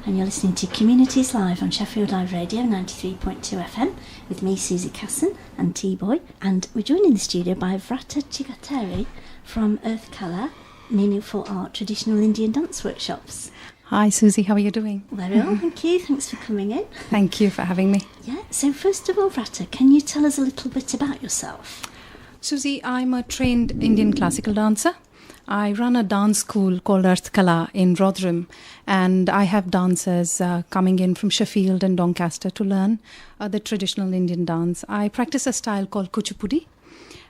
and you're listening to Communities Live on Sheffield Live Radio 93.2 FM with me, Susie Casson, and T-Boy, and we're joined in the studio by Vrata Chigateri from Earth Kala, Meaningful Art Traditional Indian Dance Workshops. Hi Susie, how are you doing? Very well, thank you. Thanks for coming in. Thank you for having me. Yeah, so first of all, Vrata, can you tell us a little bit about yourself? Susie, I'm a trained Indian classical dancer. I run a dance school called Earth Kala in Rotherham, and I have dancers coming in from Sheffield and Doncaster to learn the traditional Indian dance. I practice a style called Kuchipudi,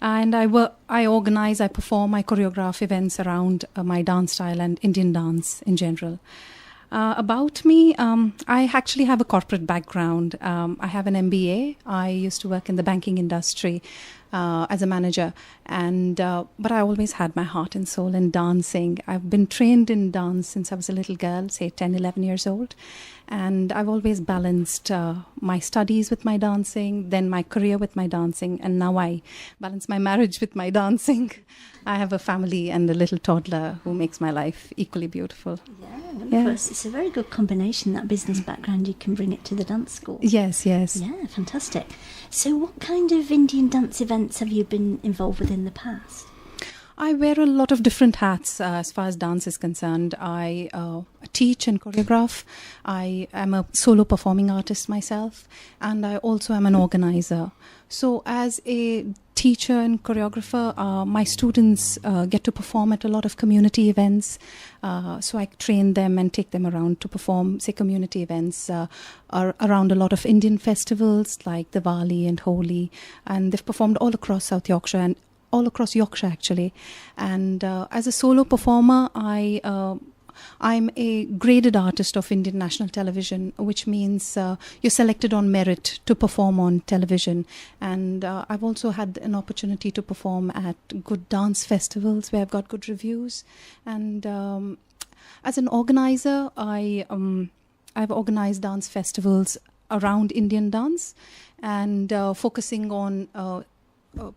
and I organize, I perform, I choreograph events around my dance style and Indian dance in general. About me, I actually have a corporate background. I have an MBA. I used to work in the banking industry as a manager, and but I always had my heart and soul in dancing. I've been trained in dance since I was a little girl, say 10, 11 years old, and I've always balanced my studies with my dancing, then my career with my dancing, and now I balance my marriage with my dancing. I have a family and a little toddler who makes my life equally beautiful. Yeah, wonderful. It's a very good combination, that business background. You can bring it to the dance school. Yes. Yeah, fantastic. So what kind of Indian dance events have you been involved with in the past? I wear a lot of different hats as far as dance is concerned. I teach and choreograph. I am a solo performing artist myself, and I also am an organizer. So as a teacher and choreographer, my students get to perform at a lot of community events. So I train them and take them around to perform, say, community events around a lot of Indian festivals like Diwali and Holi. And they've performed all across South Yorkshire and all across Yorkshire, actually. And as a solo performer, I'm a graded artist of Indian National Television, which means you're selected on merit to perform on television. And I've also had an opportunity to perform at good dance festivals where I've got good reviews. And as an organizer, I've organized dance festivals around Indian dance and focusing on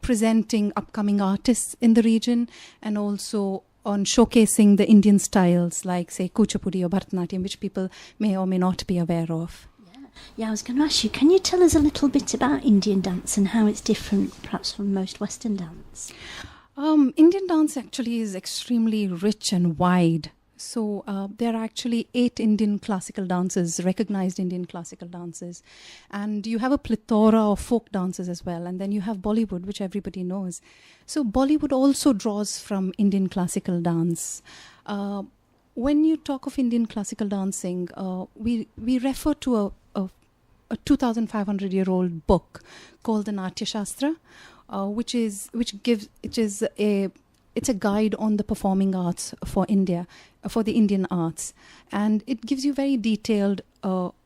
presenting upcoming artists in the region, and also on showcasing the Indian styles like, say, Kuchipudi or Bharatanatyam, which people may or may not be aware of. Yeah, I was going to ask you, can you tell us a little bit about Indian dance and how it's different perhaps from most Western dance? Indian dance actually is extremely rich and wide. So there are actually 8 Indian classical dances, recognized Indian classical dances. And you have a plethora of folk dances as well. And then you have Bollywood, which everybody knows. So Bollywood also draws from Indian classical dance. When you talk of Indian classical dancing, we refer to a 2,500-year-old book called the Natya Shastra, it's a guide on the performing arts for India, for the Indian arts. And it gives you very detailed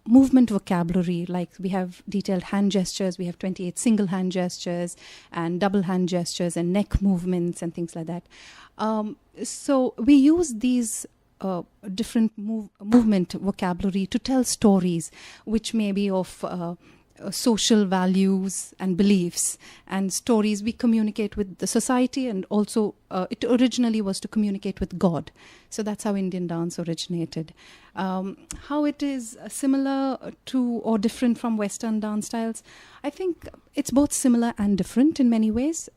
movement vocabulary, like we have detailed hand gestures, we have 28 single hand gestures and double hand gestures and neck movements and things like that. So we use these different movement vocabulary to tell stories, which may be of social values and beliefs, and stories we communicate with the society, and also it originally was to communicate with God. So that's how Indian dance originated. How it is similar to or different from Western dance styles, I think it's both similar and different in many ways.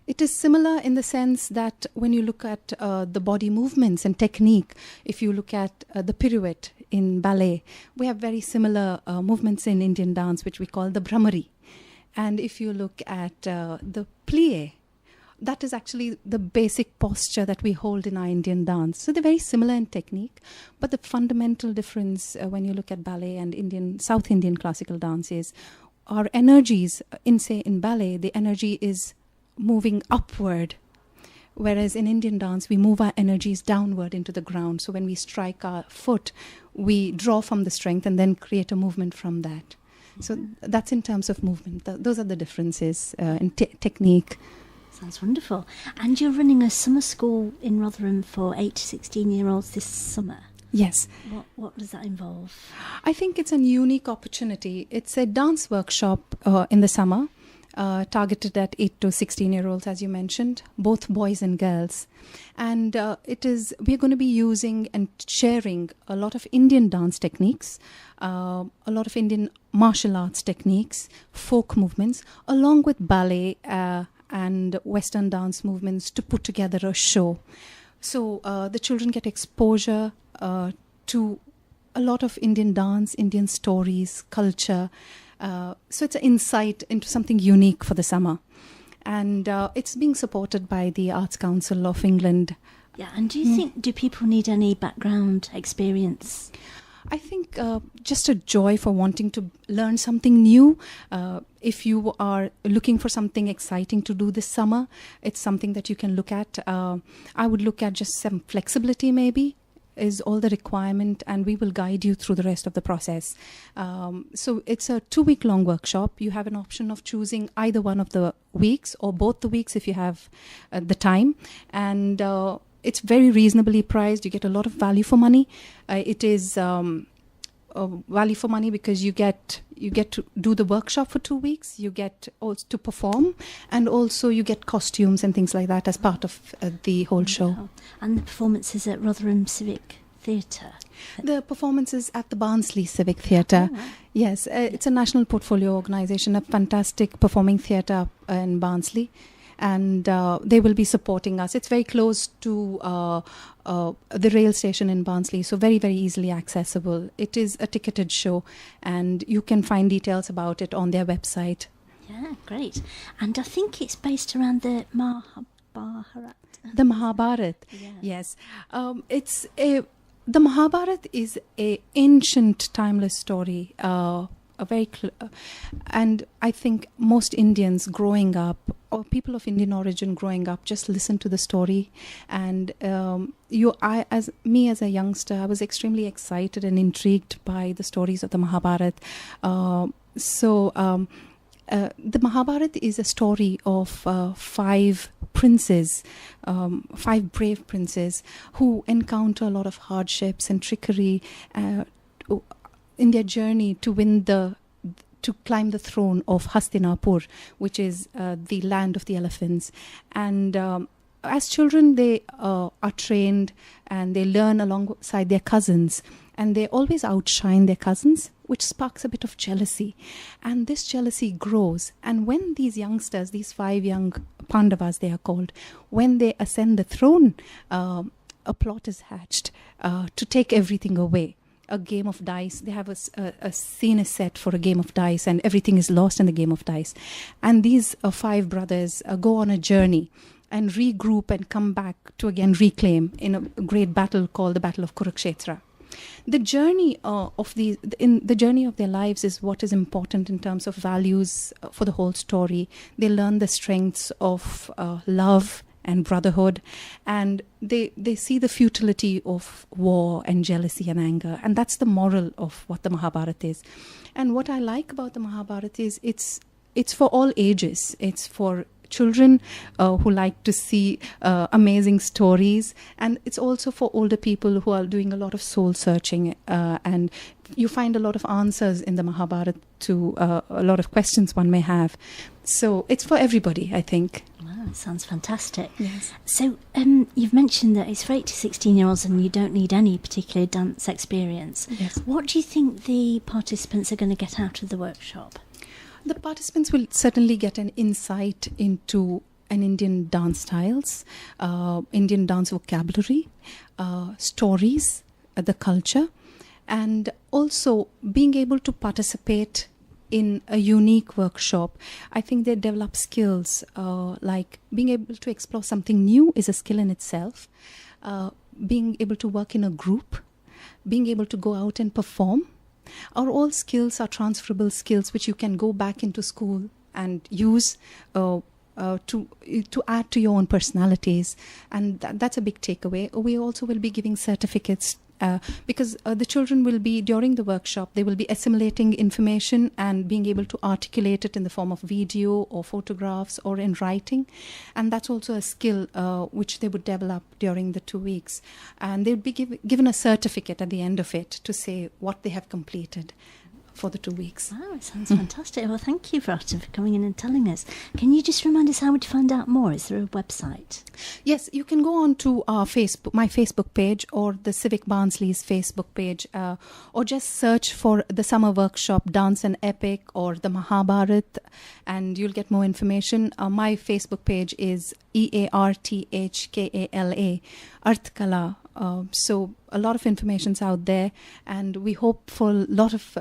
It is similar in the sense that when you look at the body movements and technique, if you look at the pirouette in ballet, we have very similar movements in Indian dance, which we call the Brahmari. And if you look at the plie, that is actually the basic posture that we hold in our Indian dance. So they're very similar in technique, but the fundamental difference when you look at ballet and South Indian classical dance is our energies, in ballet, the energy is moving upward, whereas in Indian dance we move our energies downward into the ground. So when we strike our foot, we draw from the strength and then create a movement from that. So that's in terms of movement. Those are the differences in technique. Sounds wonderful. And you're running a summer school in Rotherham for 8 to 16-year-olds this summer. Yes. What does that involve? I think it's a unique opportunity. It's a dance workshop in the summer. targeted at 8 to 16-year-olds, as you mentioned, both boys and girls. And we're going to be using and sharing a lot of Indian dance techniques, a lot of Indian martial arts techniques, folk movements, along with ballet and Western dance movements to put together a show. So the children get exposure to a lot of Indian dance, Indian stories, culture. So it's an insight into something unique for the summer. And it's being supported by the Arts Council of England. Yeah, and do people need any background experience? I think just a joy for wanting to learn something new. If you are looking for something exciting to do this summer, it's something that you can look at. I would look at just some flexibility maybe is all the requirement, and we will guide you through the rest of the process. So it's a 2-week-long workshop. You have an option of choosing either one of the weeks or both the weeks if you have the time. And it's very reasonably priced. You get a lot of value for money. It is value for money because you get to do the workshop for 2 weeks. You get also to perform, and also you get costumes and things like that as part of the whole show. And the performances at Rotherham Civic Theatre. The performances at the Barnsley Civic Theatre. Oh, wow. Yes, it's a national portfolio organisation, a fantastic performing theatre in Barnsley. And they will be supporting us. It's very close to the rail station in Barnsley, so very, very easily accessible. It is a ticketed show, and you can find details about it on their website. Yeah, great. And I think it's based around the Mahabharat. The Mahabharat, Yeah. yes. The Mahabharat is an ancient, timeless story. And I think most Indians growing up, or people of Indian origin growing up, just listen to the story. And as a youngster, I was extremely excited and intrigued by the stories of the Mahabharat. The Mahabharat is a story of 5 princes, 5 brave princes who encounter a lot of hardships and trickery in their journey to climb the throne of Hastinapur, which is the land of the elephants. And as children, they are trained and they learn alongside their cousins, and they always outshine their cousins, which sparks a bit of jealousy. And this jealousy grows. And when these youngsters, these 5 young Pandavas they are called, when they ascend the throne, a plot is hatched to take everything away. A game of dice. They have a scene is set for a game of dice, and everything is lost in the game of dice. And these 5 brothers go on a journey and regroup and come back to again reclaim in a great battle called the Battle of Kuruksetra. The journey the journey of their lives is what is important in terms of values for the whole story. They learn the strengths of love and brotherhood, and they see the futility of war and jealousy and anger, and that's the moral of what the Mahabharata is. And what I like about the Mahabharata is it's for all ages. It's for children who like to see amazing stories, and it's also for older people who are doing a lot of soul searching, and you find a lot of answers in the Mahabharata to a lot of questions one may have. So it's for everybody, I think. Wow, it sounds fantastic. Yes. So you've mentioned that it's for 8 to 16-year-olds and you don't need any particular dance experience. Yes. What do you think the participants are going to get out of the workshop? The participants will certainly get an insight into an Indian dance styles, Indian dance vocabulary, stories, the culture, and also being able to participate in a unique workshop. I think they develop skills like being able to explore something new is a skill in itself, being able to work in a group, being able to go out and perform. All skills are transferable skills which you can go back into school and use to add to your own personalities, and that's a big takeaway. We also will be giving certificates because the children will be, during the workshop, they will be assimilating information and being able to articulate it in the form of video or photographs or in writing, and that's also a skill which they would develop during the 2 weeks, and they would be given a certificate at the end of it to say what they have completed. for the 2 weeks. Wow, it sounds fantastic. Well, thank you, Vrata, for coming in and telling us. Can you just remind us how to find out more? Is there a website? Yes, you can go on to our my Facebook page or the Civic Barnsley's Facebook page, or just search for the summer workshop Dance and Epic or the Mahabharat, and you'll get more information. My Facebook page is EARTHKALA, Arthkala. So a lot of information's out there, and we hope for a lot of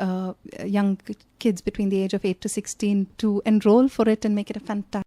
young kids between the age of 8 to 16 to enroll for it and make it a fantastic